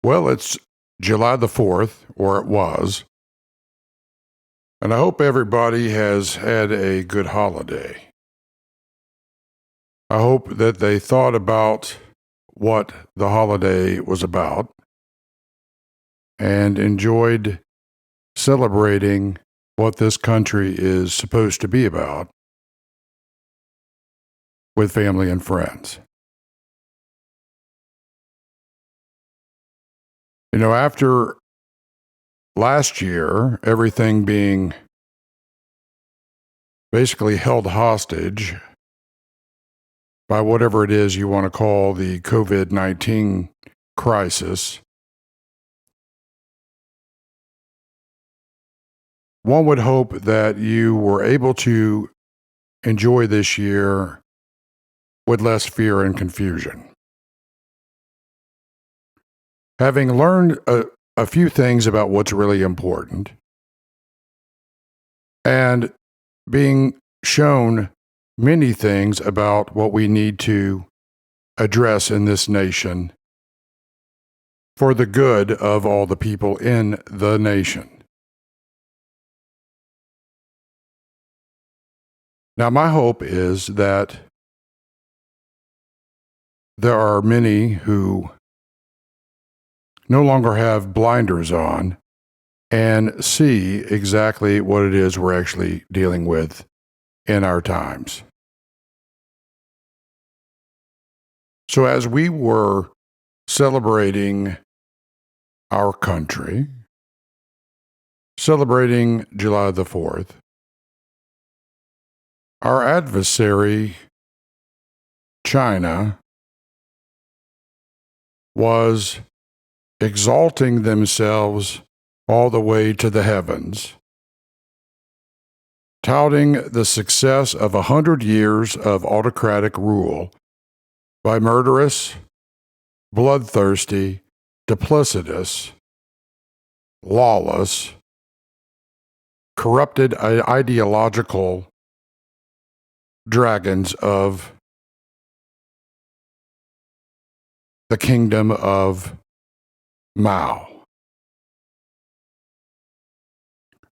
Well, it's July the 4th, or it was, and I hope everybody has had a good holiday. I hope that they thought about what the holiday was about and enjoyed celebrating what this country is supposed to be about with family and friends. After last year, everything being basically held hostage by whatever it is you want to call the COVID 19 crisis, one would hope that you were able to enjoy this year with less fear and confusion. Having learned a few things about what's really important and being shown many things about what we need to address in this nation for the good of all the people in the nation. Now, my hope is that there are many who no longer have blinders on and see exactly what it is we're actually dealing with in our times. So, as we were celebrating our country, celebrating July the 4th, our adversary, China, was exalting themselves all the way to the heavens, touting the success of 100 years of autocratic rule by murderous, bloodthirsty, duplicitous, lawless, corrupted ideological dragons of the kingdom of Mao.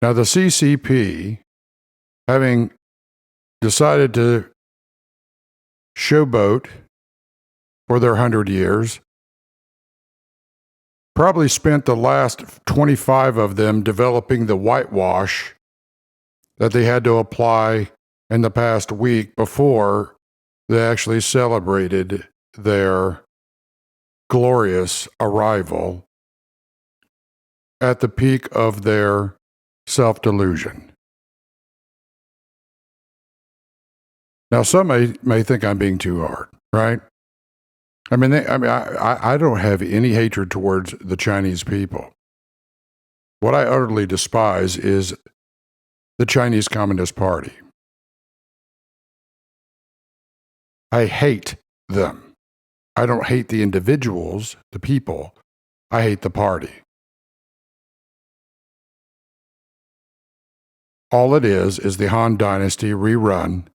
Now, the CCP, having decided to showboat for their 100 years, probably spent the last 25 of them developing the whitewash that they had to apply in the past week before they actually celebrated their glorious arrival at the peak of their self-delusion. Now, some may think I'm being too hard, right? I don't have any hatred towards the Chinese people. What I utterly despise is the Chinese Communist Party. I hate them. I don't hate the individuals, the people. I hate the party. All it is the Han Dynasty rerun,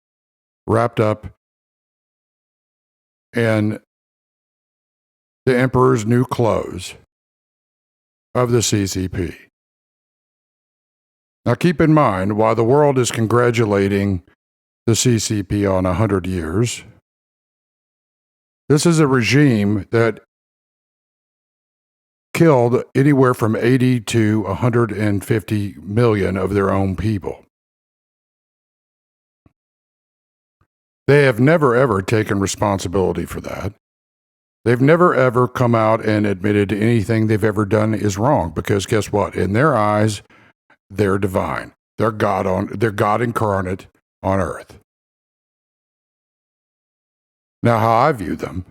wrapped up in the emperor's new clothes of the CCP. Now, keep in mind, while the world is congratulating the CCP on 100 years, this is a regime that killed anywhere from 80 to 150 million of their own people. They have never, ever taken responsibility for that. They've never, ever come out and admitted anything they've ever done is wrong, because guess what? In their eyes, they're divine. They're God incarnate on earth. Now, how I view them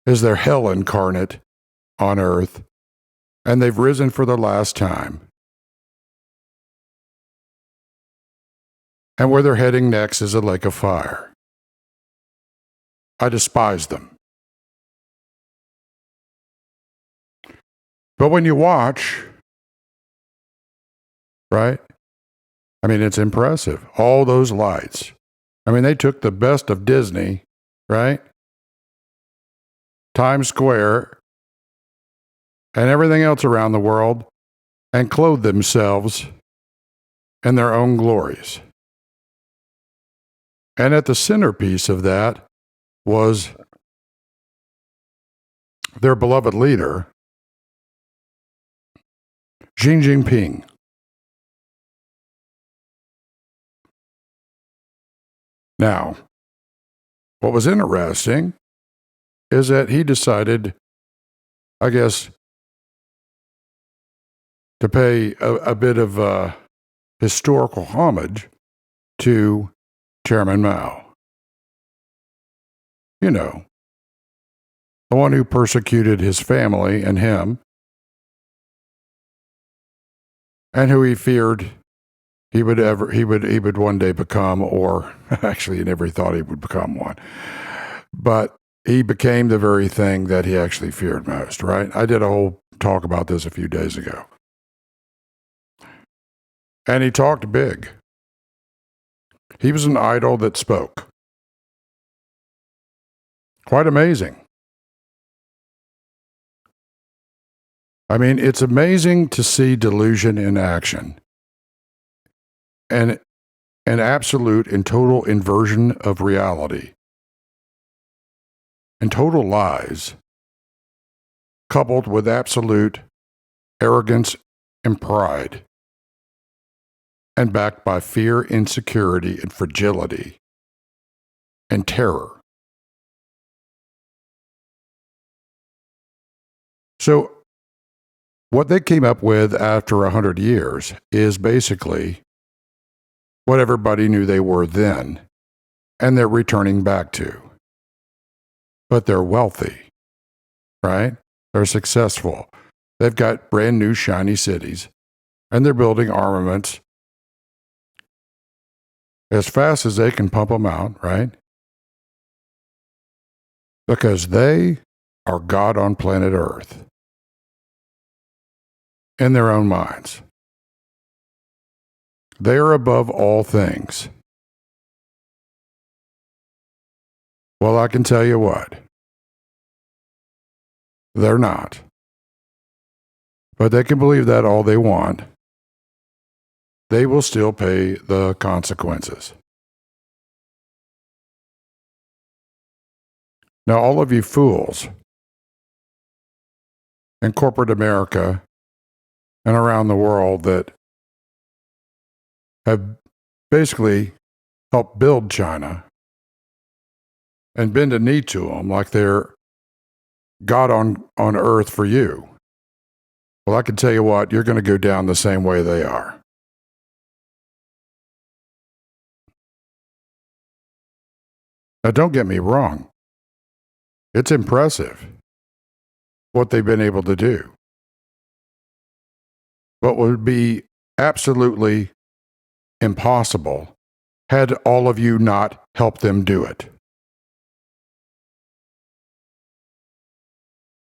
is they're hell incarnate on earth, and they've risen for the last time. And where they're heading next is a lake of fire. I despise them. But when you watch, right? It's impressive. All those lights. They took the best of Disney, right? Times Square, and everything else around the world and clothe themselves in their own glories. And at the centerpiece of that was their beloved leader, Xi Jinping. Now, what was interesting is that he decided, I guess, to pay a bit of historical homage to Chairman Mao. You know, the one who persecuted his family and him, and who he feared he would one day become, or actually he never thought he would become one. But he became the very thing that he actually feared most, right? I did a whole talk about this a few days ago. And he talked big. He was an idol that spoke. Quite amazing. I mean, it's amazing to see delusion in action and an absolute and total inversion of reality and total lies, coupled with absolute arrogance and pride, and backed by fear, insecurity, and fragility and terror. So, what they came up with after 100 years is basically what everybody knew they were then, and they're returning back to. But they're wealthy, right? They're successful. They've got brand new shiny cities, and they're building armaments as fast as they can pump them out, right? Because they are God on planet Earth in their own minds. They are above all things. Well, I can tell you what, they're not. But they can believe that all they want. They will still pay the consequences. Now, all of you fools in corporate America and around the world that have basically helped build China and bend a knee to them like they're God on earth for you. Well, I can tell you what, you're going to go down the same way they are. Now, don't get me wrong. It's impressive what they've been able to do. What would be absolutely impossible had all of you not helped them do it.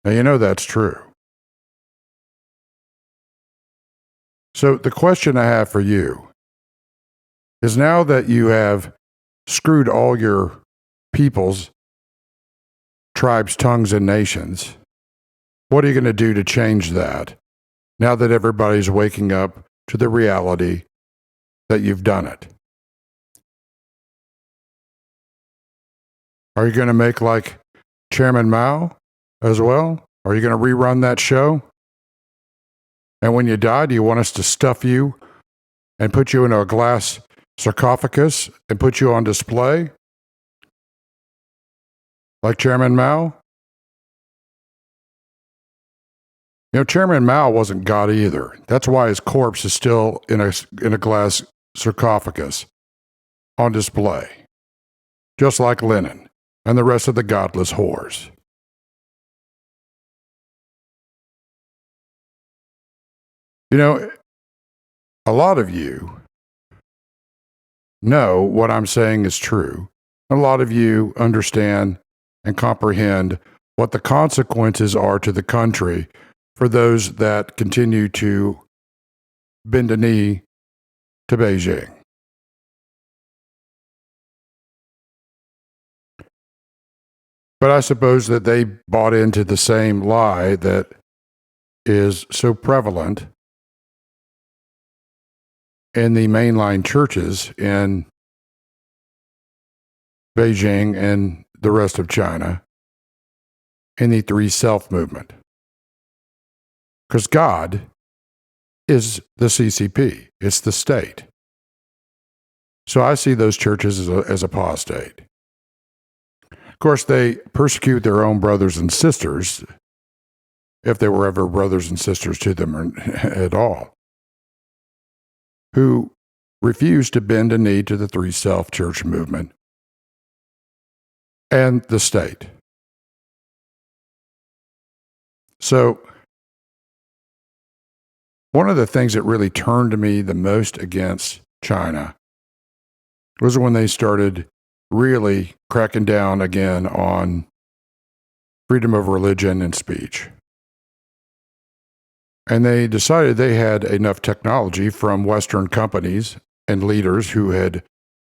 Now, you know that's true. So the question I have for you is, now that you have screwed all your peoples, tribes, tongues, and nations, what are you going to do to change that now that everybody's waking up to the reality that you've done it? Are you going to make like Chairman Mao as well? Are you going to rerun that show? And when you die, do you want us to stuff you and put you in a glass sarcophagus and put you on display like Chairman Mao? You know, Chairman Mao wasn't God either. That's why his corpse is still in a glass sarcophagus on display, just like Lenin and the rest of the godless whores. You know, a lot of you know what I'm saying is true. A lot of you understand and comprehend what the consequences are to the country for those that continue to bend a knee to Beijing. But I suppose that they bought into the same lie that is so prevalent in the mainline churches in Beijing and the rest of China in the Three Self movement. Because God is the CCP, it's the state. So I see those churches as apostate. Of course, they persecute their own brothers and sisters, if they were ever brothers and sisters to them at all, who refuse to bend a knee to the Three Self church movement and the state. So, one of the things that really turned me the most against China was when they started really cracking down again on freedom of religion and speech. And they decided they had enough technology from Western companies and leaders who had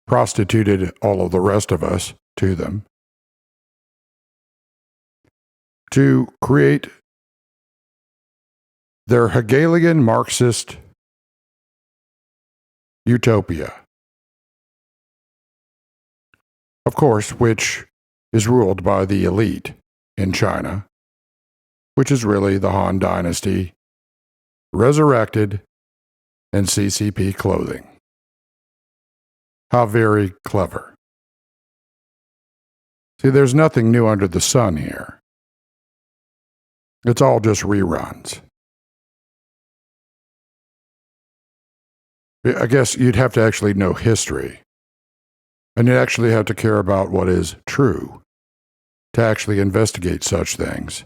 prostituted all of the rest of us to them to create their Hegelian Marxist utopia. Of course, which is ruled by the elite in China, which is really the Han Dynasty, resurrected in CCP clothing. How very clever. See, there's nothing new under the sun here. It's all just reruns. I guess you'd have to actually know history. And you'd actually have to care about what is true to actually investigate such things.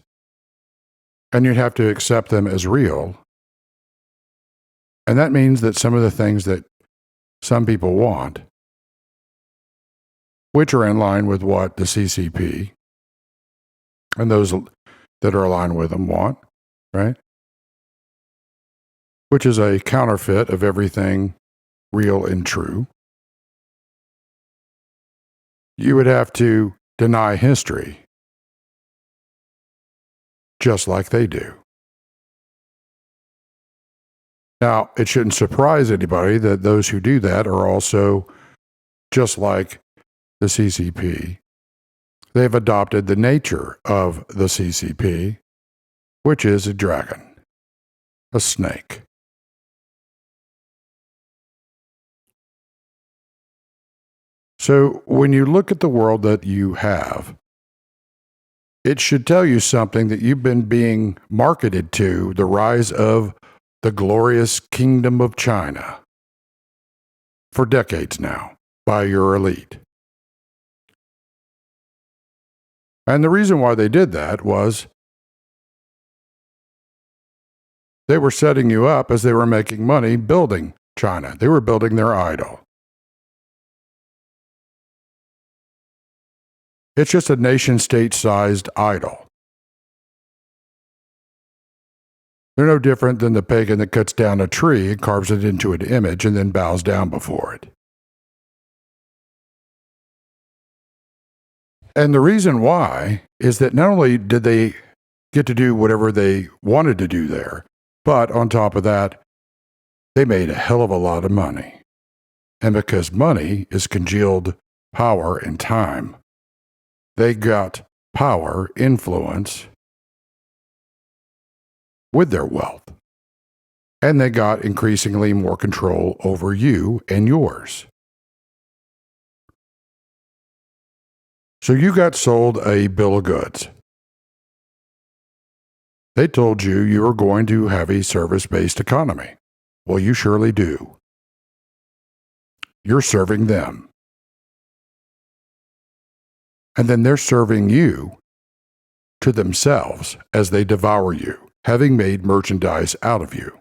And you'd have to accept them as real. And that means that some of the things that some people want, which are in line with what the CCP and those that are aligned with them want, right? Which is a counterfeit of everything real and true. You would have to deny history, just like they do. Now, it shouldn't surprise anybody that those who do that are also, just like the CCP, they've adopted the nature of the CCP, which is a dragon, a snake. So when you look at the world that you have, it should tell you something that you've been being marketed to, the rise of the glorious kingdom of China, for decades now by your elite. And the reason why they did that was they were setting you up as they were making money building China. They were building their idol. It's just a nation-state-sized idol. They're no different than the pagan that cuts down a tree and carves it into an image and then bows down before it. And the reason why is that not only did they get to do whatever they wanted to do there, but on top of that, they made a hell of a lot of money. And because money is congealed power and time, they got power, influence with their wealth. And they got increasingly more control over you and yours. So you got sold a bill of goods. They told you you were going to have a service-based economy. Well, you surely do. You're serving them. And then they're serving you to themselves as they devour you, having made merchandise out of you.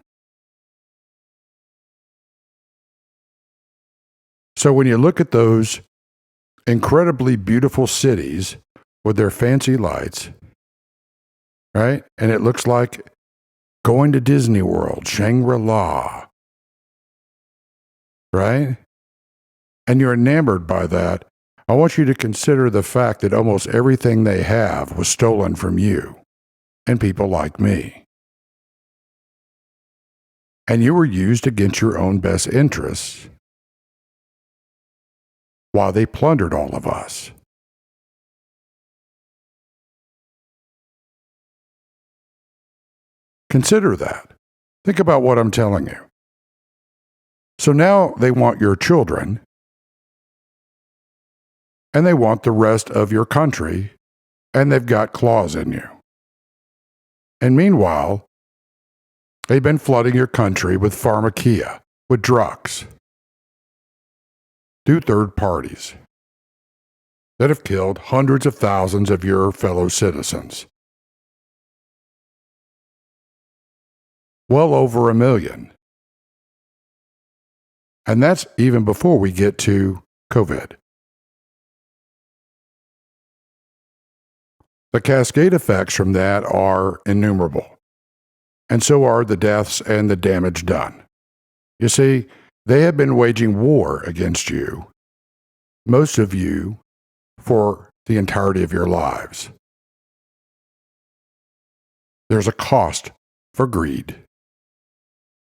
So when you look at those incredibly beautiful cities with their fancy lights, right? And it looks like going to Disney World, Shangri-La, right? And you're enamored by that. I want you to consider the fact that almost everything they have was stolen from you and people like me. and you were used against your own best interests while they plundered all of us. Consider that. Think about what I'm telling you. So now they want your children, and they want the rest of your country, and they've got claws in you. And meanwhile, they've been flooding your country with pharmakia, with drugs, through third parties that have killed hundreds of thousands of your fellow citizens. Well over 1 million. And that's even before we get to COVID. The cascade effects from that are innumerable, and so are the deaths and the damage done. You see, they have been waging war against you, most of you, for the entirety of your lives. There's a cost for greed.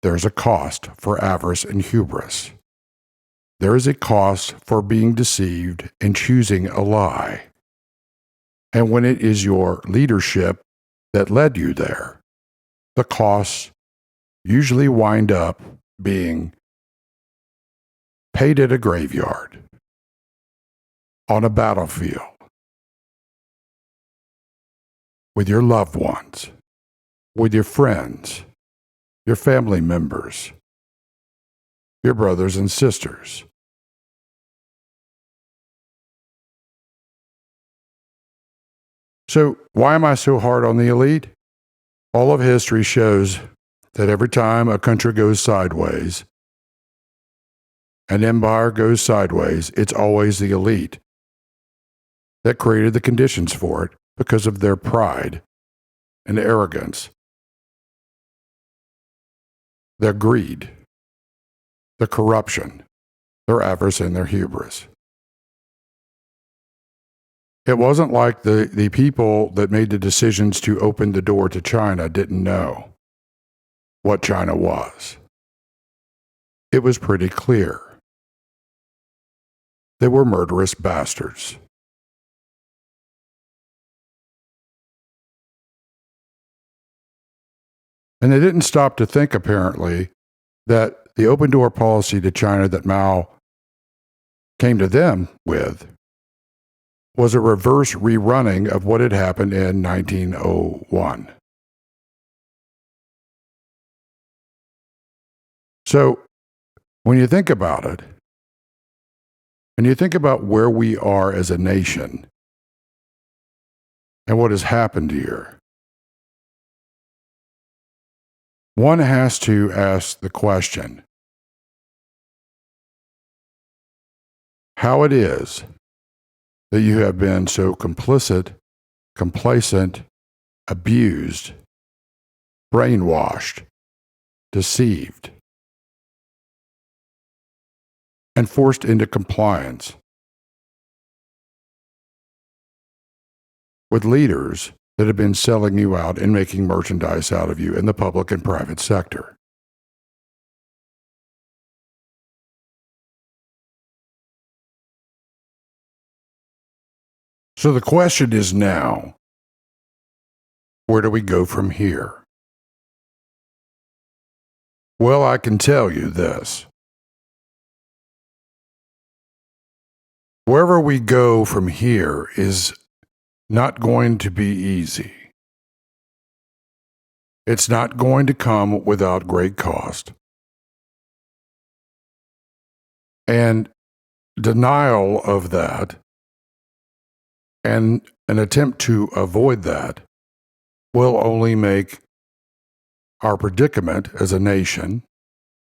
There's a cost for avarice and hubris. There is a cost for being deceived and choosing a lie. And when it is your leadership that led you there, the costs usually wind up being paid at a graveyard, on a battlefield, with your loved ones, with your friends, your family members, your brothers and sisters. So, why am I so hard on the elite? All of history shows that every time a country goes sideways, an empire goes sideways, it's always the elite that created the conditions for it because of their pride and arrogance, their greed, their corruption, their avarice, and their hubris. It wasn't like the people that made the decisions to open the door to China didn't know what China was. It was pretty clear. They were murderous bastards. And they didn't stop to think, apparently, that the open door policy to China that Mao came to them with was a reverse rerunning of what had happened in 1901. So, when you think about it, and you think about where we are as a nation and what has happened here, one has to ask the question how it is that you have been so complicit, complacent, abused, brainwashed, deceived, and forced into compliance with leaders that have been selling you out and making merchandise out of you in the public and private sector. So the question is now, where do we go from here? Well, I can tell you this. Wherever we go from here is not going to be easy. It's not going to come without great cost. And denial of that and an attempt to avoid that will only make our predicament as a nation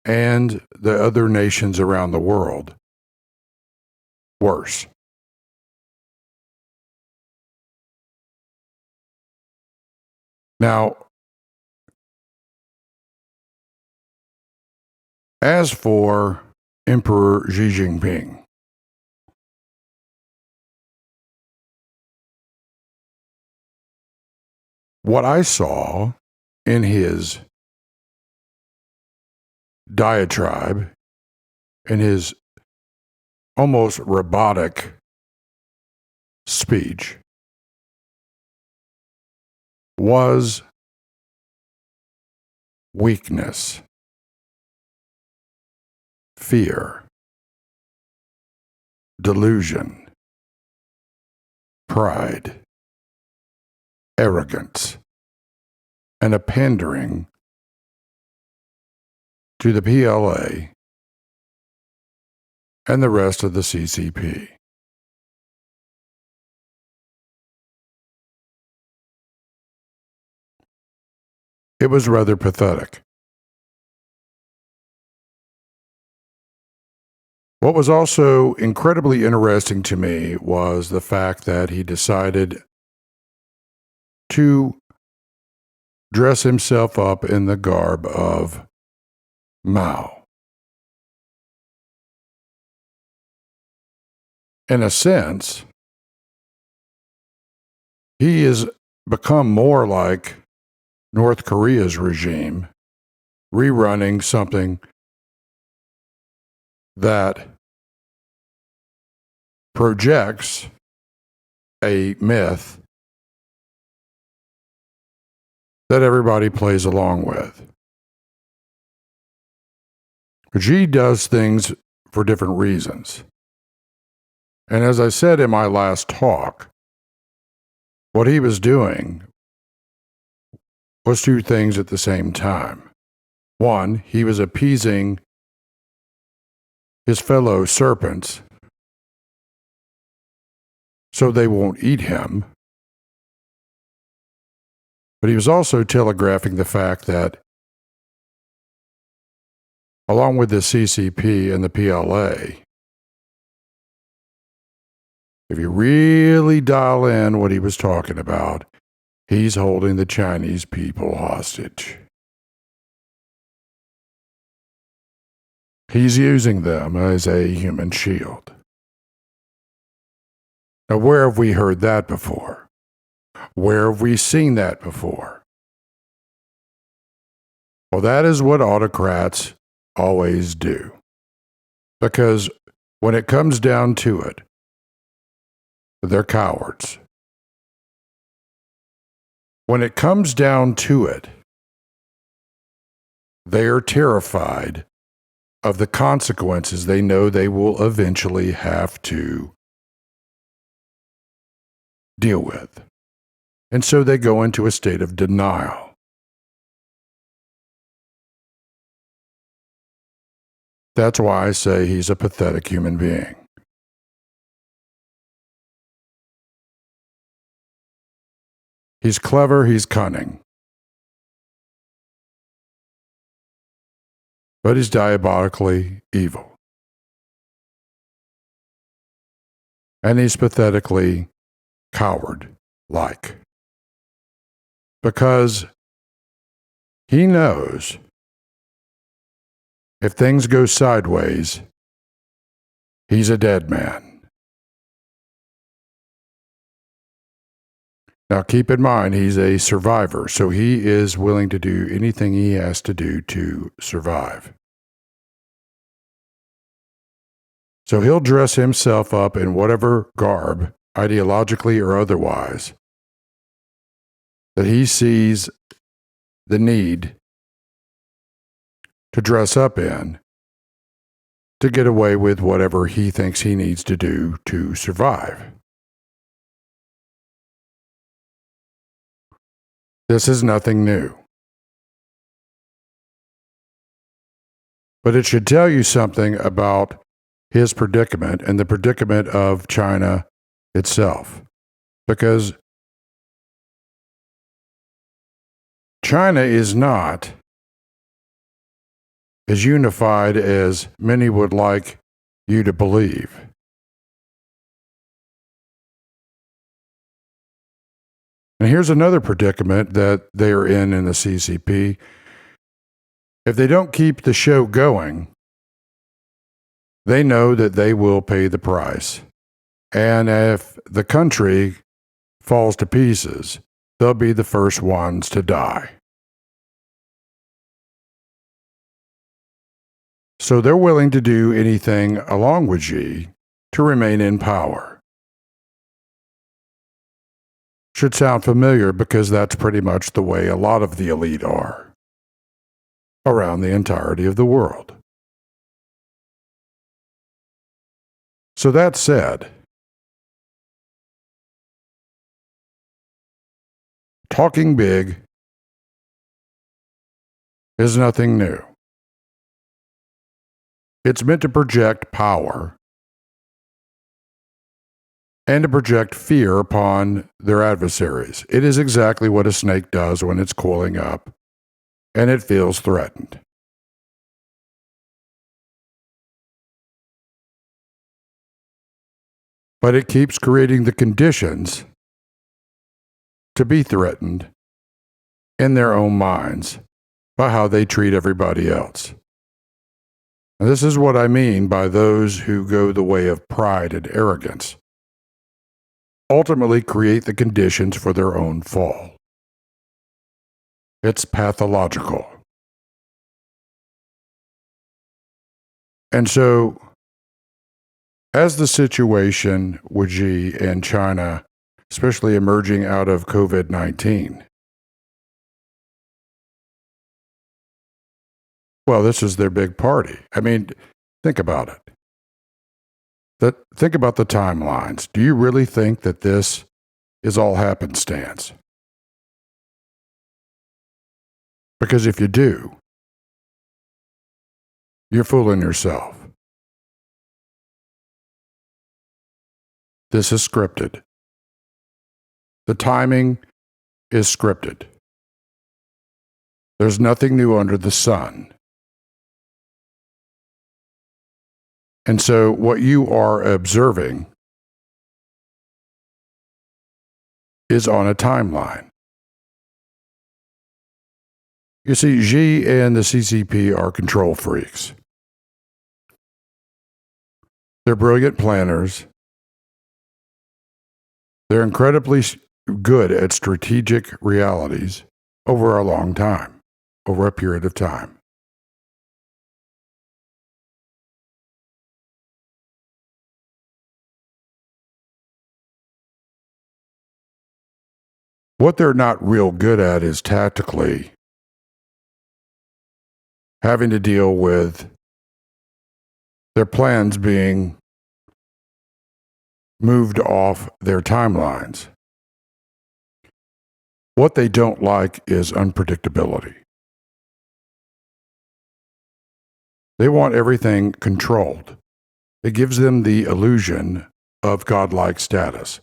and the other nations around the world worse. Now, as for Emperor Xi Jinping, what I saw in his diatribe, in his almost robotic speech, was weakness, fear, delusion, pride, arrogance, and a pandering to the PLA and the rest of the CCP. It was rather pathetic. What was also incredibly interesting to me was the fact that he decided to dress himself up in the garb of Mao. In a sense, he has become more like North Korea's regime, rerunning something that projects a myth that everybody plays along with. Xi does things for different reasons. And as I said in my last talk, what he was doing was two things at the same time. One, he was appeasing his fellow serpents so they won't eat him. But he was also telegraphing the fact that, along with the CCP and the PLA, if you really dial in what he was talking about, he's holding the Chinese people hostage. He's using them as a human shield. Now, where have we heard that before? Where have we seen that before? Well, that is what autocrats always do. Because when it comes down to it, they're cowards. When it comes down to it, they are terrified of the consequences they know they will eventually have to deal with. And so they go into a state of denial. That's why I say he's a pathetic human being. He's clever, he's cunning. But he's diabolically evil. And he's pathetically coward-like. Because he knows if things go sideways, he's a dead man. Now, keep in mind, he's a survivor, so he is willing to do anything he has to do to survive. So he'll dress himself up in whatever garb, ideologically or otherwise, that he sees the need to dress up in to get away with whatever he thinks he needs to do to survive. This is nothing new. But it should tell you something about his predicament and the predicament of China itself. Because China is not as unified as many would like you to believe. And here's another predicament that they are in the CCP. If they don't keep the show going, they know that they will pay the price. And if the country falls to pieces, they'll be the first ones to die. So they're willing to do anything along with Xi to remain in power. Should sound familiar because that's pretty much the way a lot of the elite are around the entirety of the world. So that said, talking big is nothing new. It's meant to project power and to project fear upon their adversaries. It is exactly what a snake does when it's coiling up and it feels threatened. But it keeps creating the conditions to be threatened in their own minds by how they treat everybody else. And this is what I mean by those who go the way of pride and arrogance. Ultimately create the conditions for their own fall. It's pathological. And so, as the situation with Xi and China, especially emerging out of COVID-19, well, this is their big party. I mean, think about it. Think about the timelines. Do you really think that this is all happenstance? Because if you do, you're fooling yourself. This is scripted. The timing is scripted. There's nothing new under the sun. And so what you are observing is on a timeline. You see, Xi and the CCP are control freaks. They're brilliant planners. They're incredibly good at strategic realities over a long time, over a period of time. What they're not real good at is tactically having to deal with their plans being moved off their timelines. What they don't like is unpredictability. They want everything controlled. It gives them the illusion of godlike status.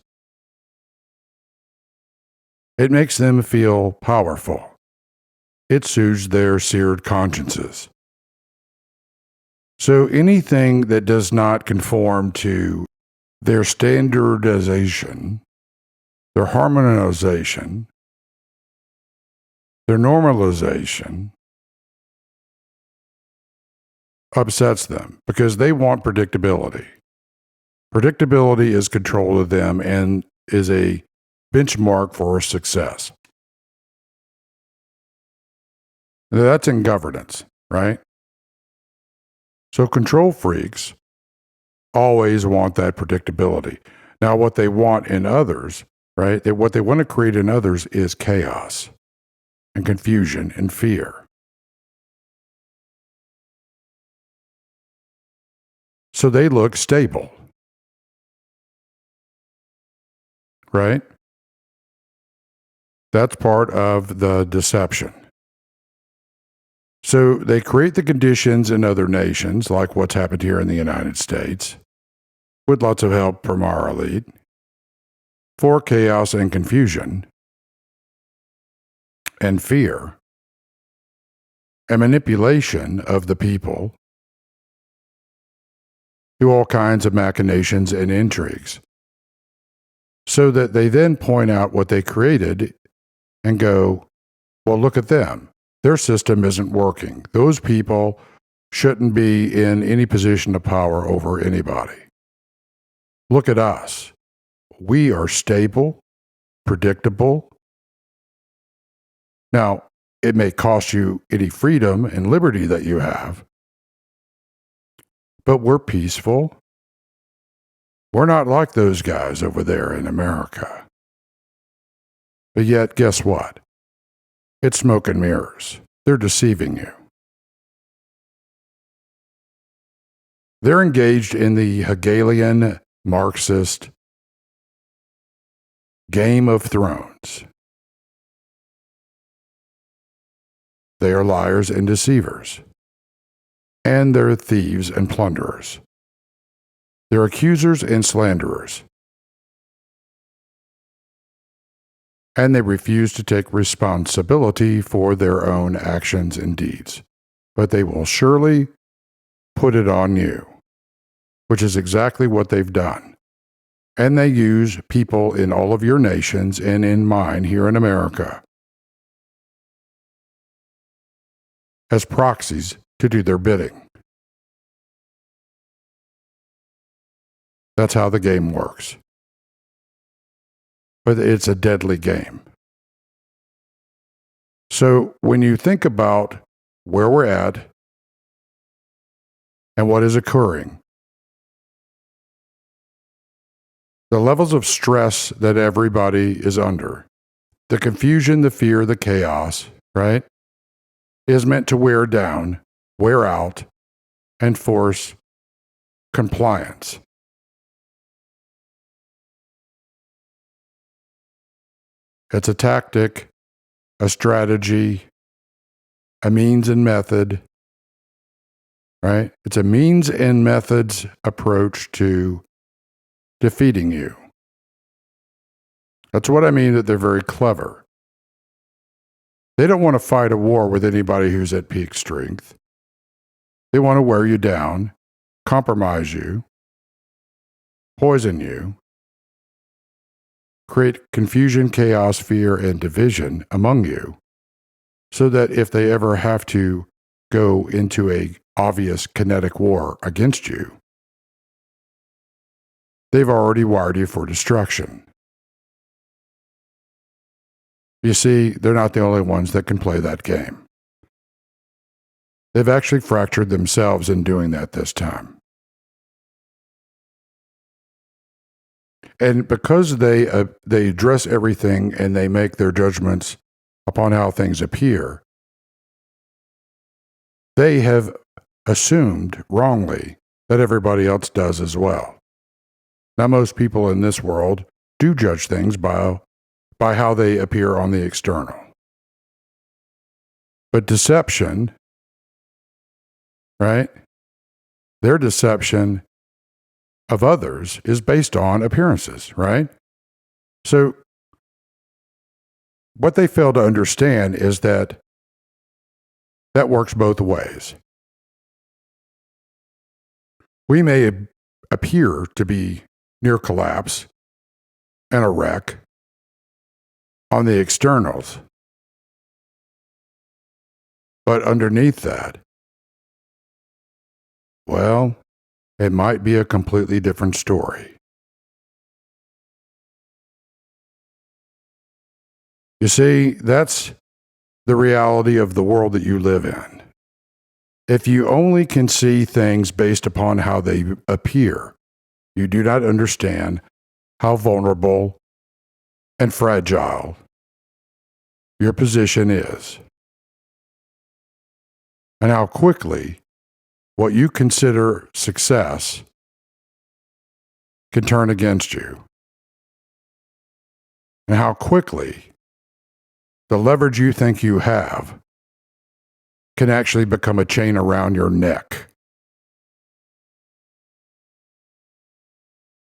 It makes them feel powerful. It soothes their seared consciences. So anything that does not conform to their standardization, their harmonization, their normalization upsets them because they want predictability. Predictability is control of them and is a benchmark for success. That's in governance, right? So control freaks always want that predictability. Now, what they want in others, right? What they want to create in others is chaos and confusion and fear. So they look stable, right? That's part of the deception. So they create the conditions in other nations, like what's happened here in the United States, with lots of help from our elite, for chaos and confusion and fear and manipulation of the people through all kinds of machinations and intrigues, so that they then point out what they created and go, well, look at them. Their system isn't working. Those people shouldn't be in any position of power over anybody. Look at us. We are stable, predictable. Now, it may cost you any freedom and liberty that you have, but we're peaceful. We're not like those guys over there in America. But yet, guess what? It's smoke and mirrors. They're deceiving you. They're engaged in the Hegelian Marxist Game of Thrones. They are liars and deceivers. And they're thieves and plunderers. They're accusers and slanderers. And they refuse to take responsibility for their own actions and deeds. But they will surely put it on you, which is exactly what they've done. And they use people in all of your nations and in mine here in America as proxies to do their bidding. That's how the game works. But it's a deadly game. So when you think about where we're at and what is occurring, the levels of stress that everybody is under, the confusion, the fear, the chaos, right, is meant to wear down, wear out, and force compliance. It's a tactic, a strategy, a means and method, right? It's a means and methods approach to defeating you. That's what I mean that they're very clever. They don't want to fight a war with anybody who's at peak strength. They want to wear you down, compromise you, poison you, create confusion, chaos, fear, and division among you, so that if they ever have to go into a obvious kinetic war against you, they've already wired you for destruction. You see, they're not the only ones that can play that game. They've actually fractured themselves in doing that this time. And because they address everything and they make their judgments upon how things appear, they have assumed wrongly that everybody else does as well. Now, most people in this world do judge things by how they appear on the external. But deception, right? Their deception of others is based on appearances, right? So what they fail to understand is that works both ways. We may appear to be near collapse and a wreck on the externals, but underneath that, well, it might be a completely different story. You see, that's the reality of the world that you live in. If you only can see things based upon how they appear, you do not understand how vulnerable and fragile your position is, and how quickly what you consider success can turn against you, and how quickly the leverage you think you have can actually become a chain around your neck.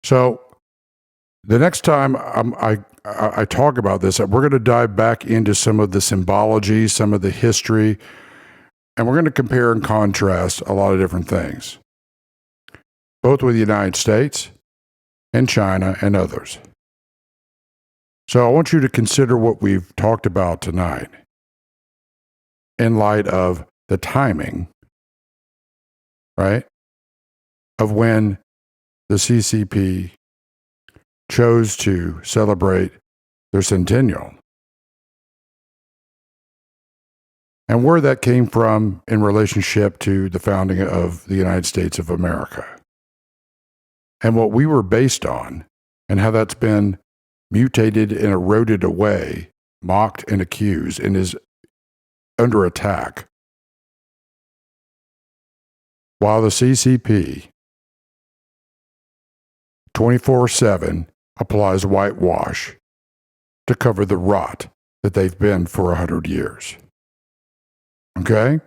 So the next time I talk about this, we're going to dive back into some of the symbology, some of the history, and we're going to compare and contrast a lot of different things, both with the United States and China and others. So I want you to consider what we've talked about tonight in light of the timing, right, of when the CCP chose to celebrate their centennial. and where that came from in relationship to the founding of the United States of America, and what we were based on, and how that's been mutated and eroded away, mocked and accused, and is under attack. While the CCP 24/7 applies whitewash to cover the rot that they've been for 100 years. Okay?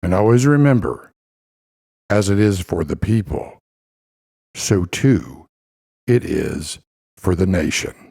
And always remember, as it is for the people, so too it is for the nation.